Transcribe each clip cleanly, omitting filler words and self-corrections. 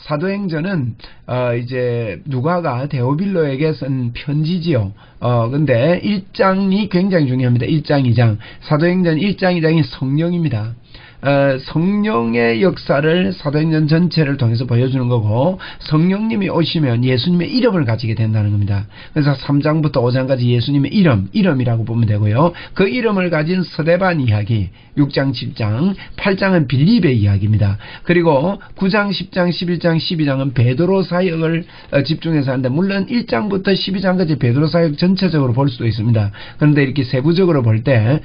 사도행전은 이제 누가가 데오빌로에게 쓴 편지지요. 근데 1장이 굉장히 중요합니다. 1장, 2장. 사도행전 1장, 2장이 성령입니다. 성령의 역사를 사도행전 전체를 통해서 보여주는 거고, 성령님이 오시면 예수님의 이름을 가지게 된다는 겁니다. 그래서 3장부터 5장까지 예수님의 이름이라고 보면 되고요. 그 이름을 가진 스데반 이야기 6장 7장, 8장은 빌립의 이야기입니다. 그리고 9장 10장 11장 12장은 베드로 사역을 집중해서 하는데, 물론 1장부터 12장까지 베드로 사역 전체적으로 볼 수도 있습니다. 그런데 이렇게 세부적으로 볼 때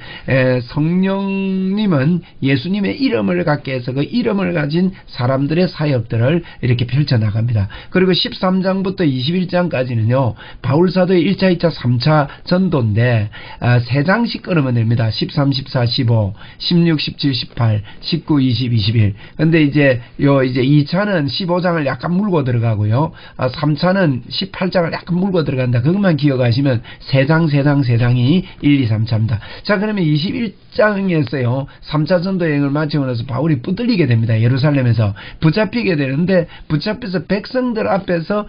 성령님은 예수님의 이름을 갖게 해서 그 이름을 가진 사람들의 사역들을 이렇게 펼쳐나갑니다. 그리고 13장부터 21장까지는요, 바울사도의 1차, 2차, 3차 전도인데 3장씩 끊으면 됩니다. 13, 14, 15, 16, 17, 18, 19, 20, 21. 근데 이제 2차는 15장을 약간 물고 들어가고요. 3차는 18장을 약간 물고 들어간다. 그것만 기억하시면 3장이 1, 2, 3차입니다. 자, 그러면 21장에서요, 3차 전도 여행을 마치고 나서 바울이 붙들리게 됩니다. 예루살렘에서 붙잡히게 되는데, 붙잡혀서 백성들 앞에서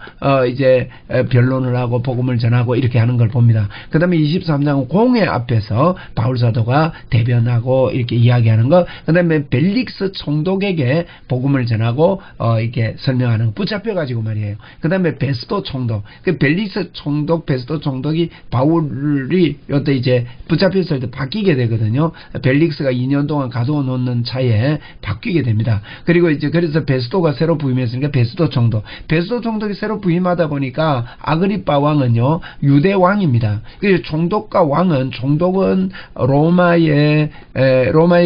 이제 변론을 하고 복음을 전하고 이렇게 하는 걸 봅니다. 그 다음에 23장은 공회 앞에서 바울 사도가 대변하고 이렇게 이야기하는 거, 그 다음에 벨릭스 총독에게 복음을 전하고 이렇게 설명하는 거, 붙잡혀가지고 말이에요. 그 다음에 베스도 총독, 그 벨릭스 총독, 베스도 총독이 바울이 요때 이제 붙잡혔을 때 바뀌게 되거든요. 벨릭스가 2년 동안 가두어 놓는 차에 바뀌게 됩니다. 그리고 이제 그래서 베스도가 새로 부임했으니까 베스도 총독이 새로 부임하다 보니까 아그리빠 왕은요, 유대 왕입니다. 그래서 총독은 로마의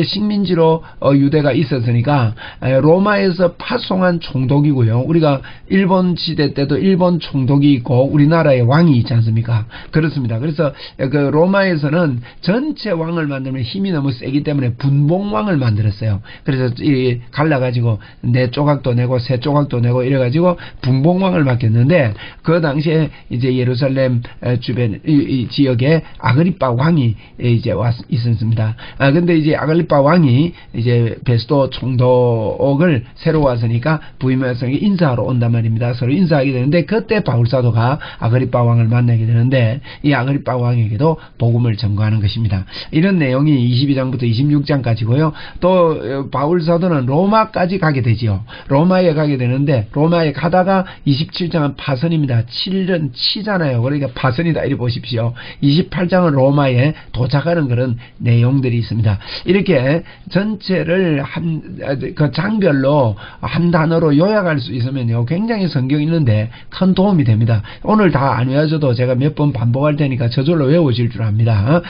식민지로 유대가 있었으니까 로마에서 파송한 총독이고요. 우리가 일본 시대 때도 일본 총독이 있고 우리나라에 왕이 있지 않습니까? 그렇습니다. 그래서 그 로마에서는 전체 왕을 만들면 힘이 너무 세기 때문에 분봉왕을 만들었어요. 그래서 갈라가지고 네 조각도 내고 세 조각도 내고 이래가지고 분봉왕을 맡겼는데, 그 당시에 이제 예루살렘 주변 이 지역에 아그리빠 왕이 이제 있었습니다. 근데 이제 아그리빠 왕이 이제 베스도 총독을 새로 왔으니까 부임해서 인사하러 온단 말입니다. 서로 인사하게 되는데, 그때 바울 사도가 아그리빠 왕을 만나게 되는데, 이 아그리빠 왕에게도 복음을 전거하는 것입니다. 이런 내용이 22장부터 26장까지고요. 또 바울 사도는 로마까지 가게 되지요. 로마에 가게 되는데, 로마에 가다가 27장은 파선입니다. 7은 치잖아요. 그러니까 파선이다 이렇게 보십시오. 28장은 로마에 도착하는 그런 내용들이 있습니다. 이렇게 전체를 그 장별로 한 단어로 요약할 수 있으면요, 굉장히 성경 읽는데 큰 도움이 됩니다. 오늘 다 안 외워져도 제가 몇 번 반복할 테니까 저절로 외우실 줄 압니다.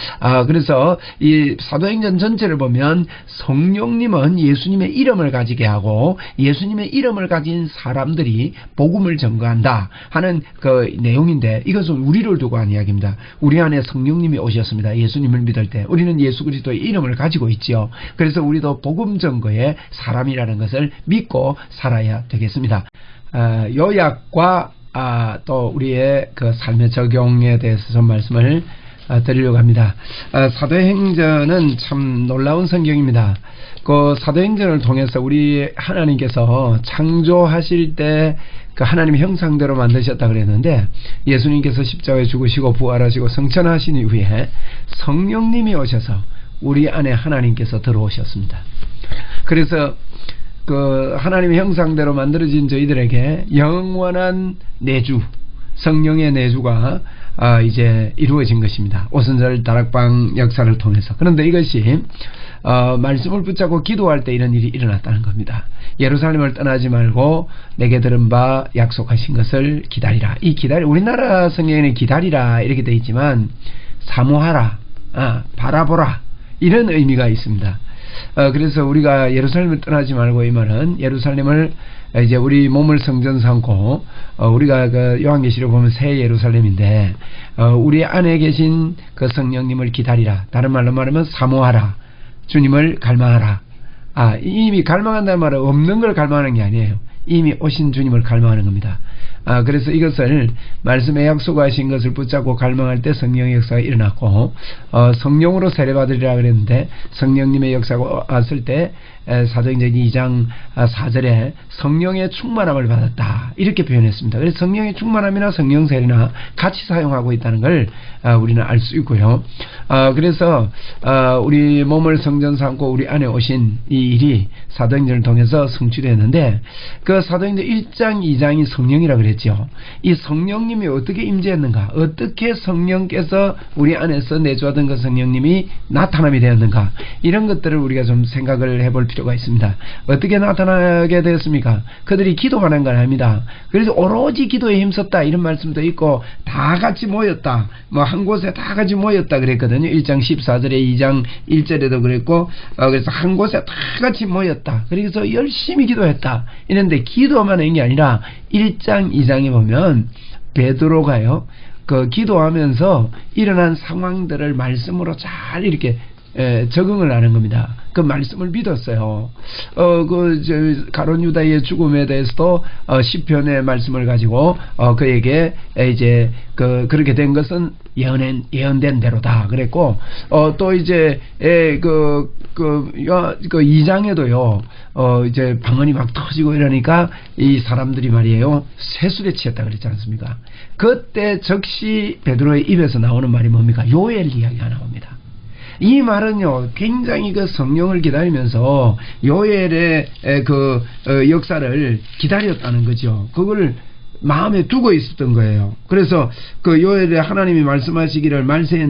그래서 이 사도행전 전체를 보면 성령님은 예수님의 이름을 가지게 하고 예수님의 이름을 가진 사람들이 복음을 전거한다 하는 그 내용인데, 이것은 우리를 두고 한 이야기입니다. 우리 안에 성령님이 오셨습니다. 예수님을 믿을 때 우리는 예수 그리스도의 이름을 가지고 있지요. 그래서 우리도 복음 전거의 사람이라는 것을 믿고 살아야 되겠습니다. 요약과 또 우리의 그 삶의 적용에 대해서 좀 말씀을 드리려고 합니다. 사도행전은 참 놀라운 성경입니다. 그 사도행전을 통해서 우리 하나님께서 창조하실 때 그 하나님의 형상대로 만드셨다 그랬는데, 예수님께서 십자가에 죽으시고 부활하시고 성천하신 이후에 성령님이 오셔서 우리 안에 하나님께서 들어오셨습니다. 그래서 그 하나님의 형상대로 만들어진 저희들에게 영원한 내주, 성령의 내주가 이제 이루어진 것입니다. 오순절 다락방 역사를 통해서. 그런데 이것이 말씀을 붙잡고 기도할 때 이런 일이 일어났다는 겁니다. 예루살렘을 떠나지 말고 내게 들은 바 약속하신 것을 기다리라. 이 우리나라 성경에는 기다리라 이렇게 되어 있지만 사모하라, 바라보라 이런 의미가 있습니다. 그래서 우리가 예루살렘을 떠나지 말고, 이 말은 예루살렘을 이제 우리 몸을 성전 삼고 우리가 그 요한계시록 보면 새 예루살렘인데, 우리 안에 계신 그 성령님을 기다리라. 다른 말로 말하면 사모하라. 주님을 갈망하라. 이미 갈망한다는 말은 없는 걸 갈망하는 게 아니에요. 이미 오신 주님을 갈망하는 겁니다. 그래서 이것을 말씀에 약속하신 것을 붙잡고 갈망할 때 성령의 역사가 일어났고, 성령으로 세례받으리라 그랬는데 성령님의 역사가 왔을 때 사도행전 2장 4절에 성령의 충만함을 받았다 이렇게 표현했습니다. 그래서 성령의 충만함이나 성령 세례나 같이 사용하고 있다는 걸 우리는 알 수 있고요. 그래서 우리 몸을 성전 삼고 우리 안에 오신 이 일이 사도행전을 통해서 성취되었는데, 그 사도행전 1장 2장이 성령이라 그랬죠. 이 성령님이 어떻게 임재했는가, 어떻게 성령께서 우리 안에서 내주하던 그 성령님이 나타남이 되었는가, 이런 것들을 우리가 좀 생각을 해볼 필요가 있습니다. 어떻게 나타나게 되었습니까? 그들이 기도만 한 건 아닙니다. 그래서 오로지 기도에 힘썼다 이런 말씀도 있고, 다 같이 모였다, 뭐 한 곳에 다 같이 모였다 그랬거든요. 1장 14절에 2장 1절에도 그랬고, 그래서 한 곳에 다 같이 모였다, 그래서 열심히 기도했다 이랬는데, 기도만 한 게 아니라 1장 2장에 보면 베드로가요, 그 기도하면서 일어난 상황들을 말씀으로 잘 이렇게 적응을 하는 겁니다. 그 말씀을 믿었어요. 가룟 유다의 죽음에 대해서도 시편의 말씀을 가지고 그에게 이제 그렇게 된 것은 예언된 대로다 그랬고, 또 이제 그 2장에도요, 이제 방언이 막 터지고 이러니까 이 사람들이 말이에요, 세술에 취했다 그랬지 않습니까? 그때 즉시 베드로의 입에서 나오는 말이 뭡니까? 요엘 이야기가 나옵니다. 이 말은요, 굉장히 그 성령을 기다리면서 요엘의 그 역사를 기다렸다는 거죠. 그걸 마음에 두고 있었던 거예요. 그래서 그 요엘에 하나님이 말씀하시기를, 말세에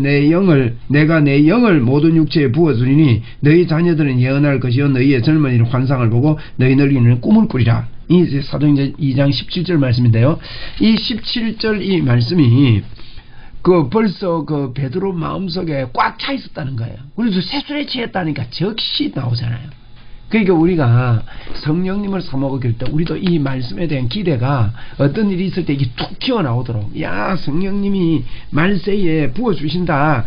내가 내 영을 모든 육체에 부어주리니 너희 자녀들은 예언할 것이요 너희의 젊은이는 환상을 보고 너희 늙은이는 꿈을 꾸리라. 이 사도행전 2장 17절 말씀인데요. 이 17절 이 말씀이 벌써 그 베드로 마음속에 꽉 차 있었다는 거예요. 그래서 세술에 취했다니까 즉시 나오잖아요. 그러니까 우리가 성령님을 사모하길 때 우리도 이 말씀에 대한 기대가 어떤 일이 있을 때 이게 툭 튀어나오도록, 야, 성령님이 말세에 부어주신다,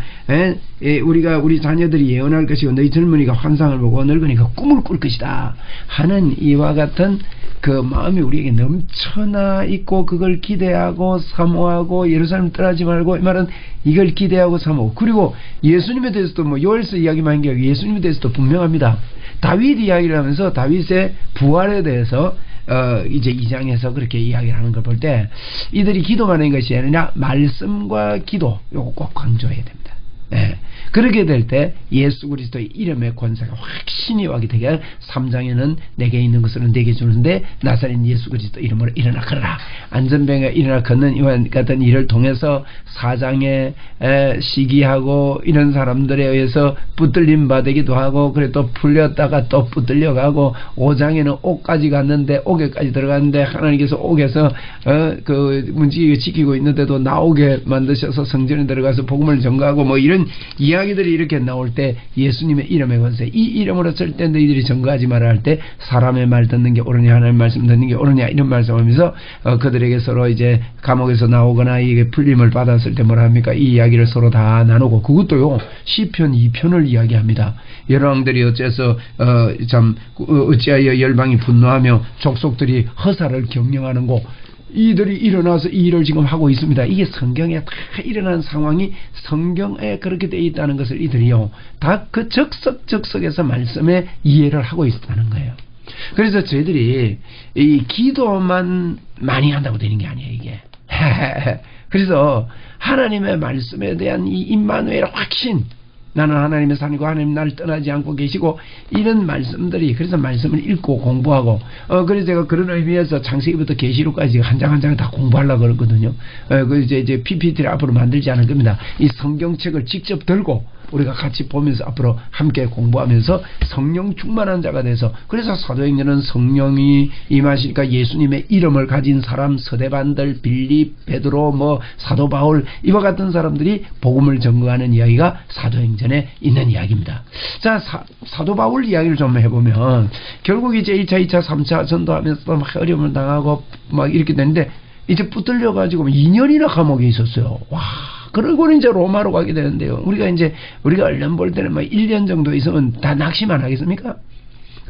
우리 자녀들이 예언할 것이고 너희 젊은이가 환상을 보고 늙은이가 꿈을 꿀 것이다 하는 이와 같은 그 마음이 우리에게 넘쳐나 있고, 그걸 기대하고 사모하고, 예루살렘 떠나지 말고, 이 말은 이걸 기대하고 사모하고, 그리고 예수님에 대해서도 뭐 요엘서 이야기만 한 게 아니고 예수님에 대해서도 분명합니다. 다윗 이야기를 하면서 다윗의 부활에 대해서 이제 2장에서 그렇게 이야기를 하는 걸 볼 때, 이들이 기도만 하는 것이 아니라 말씀과 기도, 요거 꼭 강조해야 됩니다. 그렇게 될 때 예수 그리스도의 이름의 권세가 확신이 와게 되게, 3장에는 내게 있는 것으로 내게 주는데 나사렛 예수 그리스도 이름으로 일어나 걸어라, 안전병에 일어나 걷는 이와 같은 일을 통해서 4장에 시기하고 이런 사람들에 의해서 붙들림 받기도 하고, 그래 또 풀렸다가 또 붙들려가고, 5장에는 옥까지 갔는데 옥에까지 들어갔는데 하나님께서 옥에서 그 문지기를 지키고 있는데도 나오게 만드셔서 성전에 들어가서 복음을 전가하고, 뭐 이런 이야기들이 이렇게 나올 때 예수님의 이름의 권세, 이 이름으로 절대 너희들이 전거하지 말아 할 때 사람의 말 듣는 게 옳으냐 하나님의 말씀 듣는 게 옳으냐 이런 말씀하면서 그들에게 서로 이제 감옥에서 나오거나 이게 풀림을 받았을 때 뭐라 합니까? 이 이야기를 서로 다 나누고, 그것도요 시편 2편을 이야기합니다. 열왕들이 어째서 어찌하여 열방이 분노하며 족속들이 허사를 경영하는고, 이들이 일어나서 이 일을 지금 하고 있습니다. 이게 성경에 다 일어난 상황이 성경에 그렇게 되어 있다는 것을 이들이요 다 그 적석에서 말씀에 이해를 하고 있다는 거예요. 그래서 저희들이 이 기도만 많이 한다고 되는 게 아니에요, 이게. 그래서 하나님의 말씀에 대한 이 임마누엘의 확신, 나는 하나님의 산이고 하나님 나를 떠나지 않고 계시고, 이런 말씀들이, 그래서 말씀을 읽고 공부하고, 그래서 제가 그런 의미에서 창세기부터 계시록까지 한 장 한 장 다 공부하려고 그러거든요. 이제 PPT를 앞으로 만들지 않을 겁니다. 이 성경책을 직접 들고 우리가 같이 보면서 앞으로 함께 공부하면서 성령 충만한 자가 돼서, 그래서 사도행전은 성령이 임하시니까 예수님의 이름을 가진 사람, 서대반들, 빌립, 베드로, 뭐 사도 바울, 이와 같은 사람들이 복음을 전거하는 이야기가 사도행전에 있는 이야기입니다. 자, 사도 바울 이야기를 좀 해보면, 결국 이제 1차, 2차, 3차 전도하면서 막 어려움을 당하고 막 이렇게 되는데, 이제 붙들려가지고 2년이나 감옥에 있었어요. 와. 그러고는 이제 로마로 가게 되는데요. 우리가 얼른 볼 때는 뭐 1년 정도 있으면 다 낚시만 하겠습니까?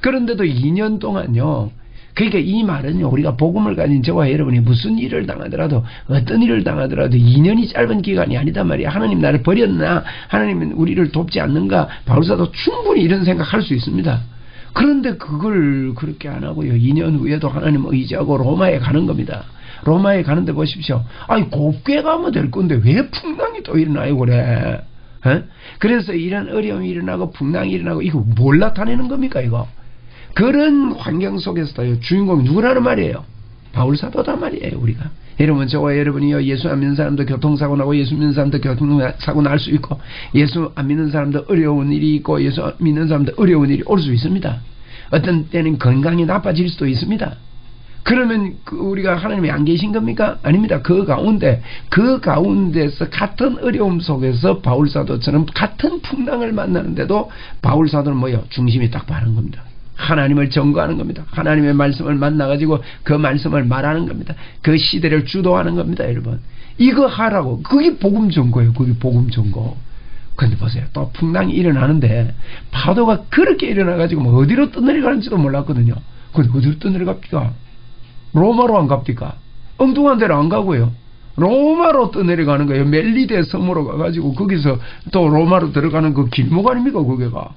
그런데도 2년 동안요, 그러니까 이 말은요, 우리가 복음을 가진 저와 여러분이 무슨 일을 당하더라도, 어떤 일을 당하더라도 2년이 짧은 기간이 아니단 말이야. 하나님 나를 버렸나? 하나님은 우리를 돕지 않는가? 바울사도 충분히 이런 생각할 수 있습니다. 그런데 그걸 그렇게 안 하고요. 2년 후에도 하나님 의지하고 로마에 가는 겁니다. 로마에 가는데 보십시오. 아니, 곱게 가면 될 건데 왜 풍랑이 또 일어나요, 그래? 에? 그래서 이런 어려움이 일어나고 풍랑이 일어나고 이거 뭘 나타내는 겁니까, 이거? 그런 환경 속에서도 주인공이 누구라는 말이에요? 바울사도다 말이에요, 우리가. 여러분, 저와 여러분이요, 예수 안 믿는 사람도 교통사고 나고, 예수 믿는 사람도 교통사고 날 수 있고, 예수 안 믿는 사람도 어려운 일이 있고, 예수 믿는 사람도 어려운 일이 올 수 있습니다. 어떤 때는 건강이 나빠질 수도 있습니다. 그러면 우리가 하나님이 안 계신 겁니까? 아닙니다. 그 가운데서 같은 어려움 속에서 바울사도처럼 같은 풍랑을 만나는데도 바울사도는 뭐예요? 중심이 딱 바른 겁니다. 하나님을 전거하는 겁니다. 하나님의 말씀을 만나가지고 그 말씀을 말하는 겁니다. 그 시대를 주도하는 겁니다, 여러분. 이거 하라고. 그게 복음 전거예요. 그게 복음 전거. 근데 보세요. 또 풍랑이 일어나는데 파도가 그렇게 일어나가지고 뭐 어디로 떠내려가는지도 몰랐거든요. 근데 어디로 떠내려갑니까? 로마로 안 갑니까? 엉뚱한 데로 안 가고요. 로마로 떠내려가는 거예요. 멜리데 섬으로 가가지고 거기서 또 로마로 들어가는 그 길목 아닙니까, 그게가?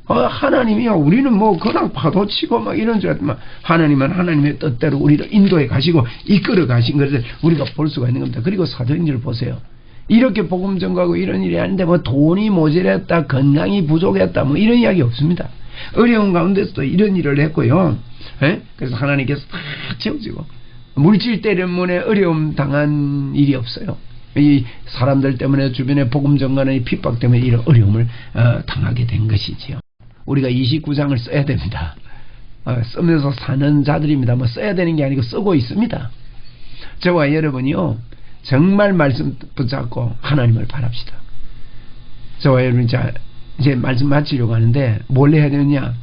하나님이요, 우리는 뭐 그냥 파도 치고 막 이런 줄 알지만 하나님은 하나님의 뜻대로 우리를 인도해 가시고 이끌어 가신 것을 우리가 볼 수가 있는 겁니다. 그리고 사도행전을 보세요. 이렇게 복음 전가하고 이런 일이 아닌데 뭐 돈이 모자랐다, 건강이 부족했다, 뭐 이런 이야기 없습니다. 어려운 가운데서도 이런 일을 했고요. 그래서 하나님께서 다 채워지고, 물질 때문에 어려움 당한 일이 없어요. 이 사람들 때문에, 주변에 복음 전가는 핍박 때문에 이런 어려움을 당하게 된 것이지요. 우리가 29장을 써야 됩니다. 쓰면서 사는 자들입니다. 뭐 써야 되는 게 아니고 쓰고 있습니다. 저와 여러분이요, 정말 말씀 붙잡고 하나님을 바랍시다. 저와 여러분이 이제 말씀 마치려고 하는데 뭘 해야 되느냐?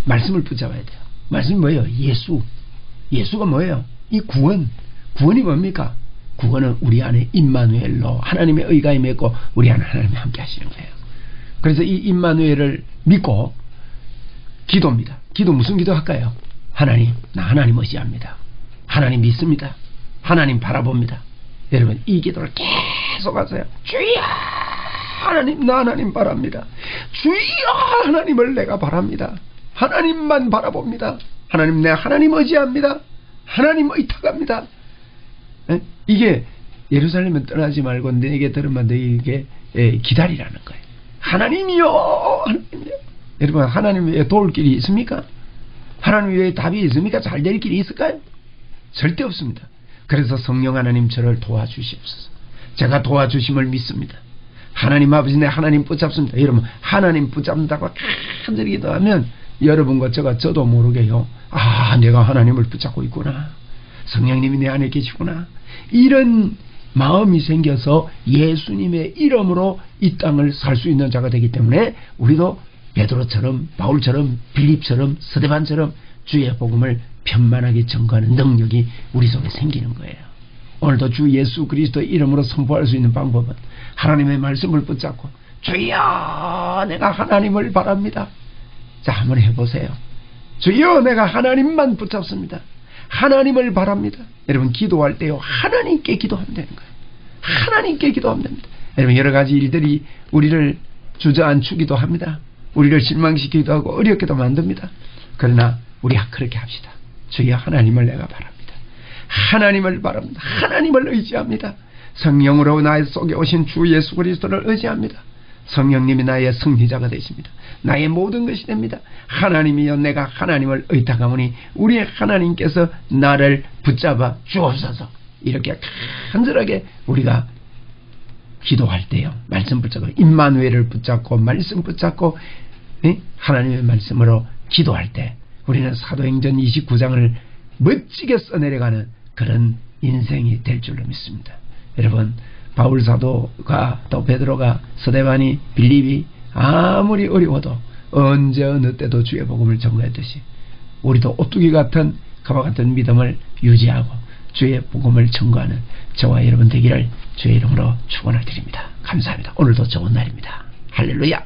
말씀을 붙잡아야 돼요. 말씀이 뭐예요? 예수가 뭐예요? 이 구원이 뭡니까? 구원은 우리 안에 임마누엘로 하나님의 의가 임했고 우리 안에 하나님이 함께 하시는 거예요. 그래서 이 임마누엘을 믿고 기도입니다. 기도 무슨 기도 할까요? 하나님, 나 하나님 의지합니다. 하나님 믿습니다. 하나님 바라봅니다. 여러분, 이 기도를 계속 하세요. 주여 하나님, 나 하나님 바랍니다. 주여 하나님을 내가 바랍니다. 하나님만 바라봅니다. 하나님, 내가 하나님 의지합니다. 하나님 의탁합니다. 이게 예루살렘은 떠나지 말고 내게 들으면 너에게 기다리라는 거예요. 하나님이요, 하나님이요. 여러분, 하나님 외에 도울 길이 있습니까? 하나님 외에 답이 있습니까? 잘 될 길이 있을까요? 절대 없습니다. 그래서 성령 하나님 저를 도와주시옵소서. 제가 도와주심을 믿습니다. 하나님 아버지, 내 하나님 붙잡습니다. 여러분, 하나님 붙잡는다고 간절히 기도하면 여러분과 저도 모르게요, 내가 하나님을 붙잡고 있구나, 성령님이 내 안에 계시구나, 이런 마음이 생겨서 예수님의 이름으로 이 땅을 살 수 있는 자가 되기 때문에 우리도 베드로처럼, 바울처럼, 빌립처럼, 스데반처럼 주의 복음을 편만하게 전거하는 능력이 우리 속에 생기는 거예요. 오늘도 주 예수 그리스도의 이름으로 선포할 수 있는 방법은 하나님의 말씀을 붙잡고 주여 내가 하나님을 바랍니다. 자, 한번 해보세요. 주여 내가 하나님만 붙잡습니다. 하나님을 바랍니다. 여러분, 기도할 때요, 하나님께 기도하면 되는 거예요. 하나님께 기도하면 됩니다. 여러분, 여러 가지 일들이 우리를 주저앉히기도 합니다. 우리를 실망시키기도 하고 어렵게도 만듭니다. 그러나 우리 그렇게 합시다. 주여 하나님을 내가 바랍니다. 하나님을 바랍니다. 하나님을 의지합니다. 성령으로 나의 속에 오신 주 예수 그리스도를 의지합니다. 성령님이 나의 승리자가 되십니다. 나의 모든 것이 됩니다. 하나님이여 내가 하나님을 의탁하오니 우리 하나님께서 나를 붙잡아 주옵소서. 이렇게 간절하게 우리가 기도할 때요, 말씀 붙잡고 임마누엘을 붙잡고 말씀 붙잡고 하나님의 말씀으로 기도할 때 우리는 사도행전 29장을 멋지게 써내려가는 그런 인생이 될 줄로 믿습니다. 여러분, 바울사도가 또 베드로가 스데반이 빌립이 아무리 어려워도 언제 어느 때도 주의 복음을 전거했듯이 우리도 오뚜기 같은 그와 같은 믿음을 유지하고 주의 복음을 전거하는 저와 여러분 되기를 주의 이름으로 축원을 드립니다. 감사합니다. 오늘도 좋은 날입니다. 할렐루야.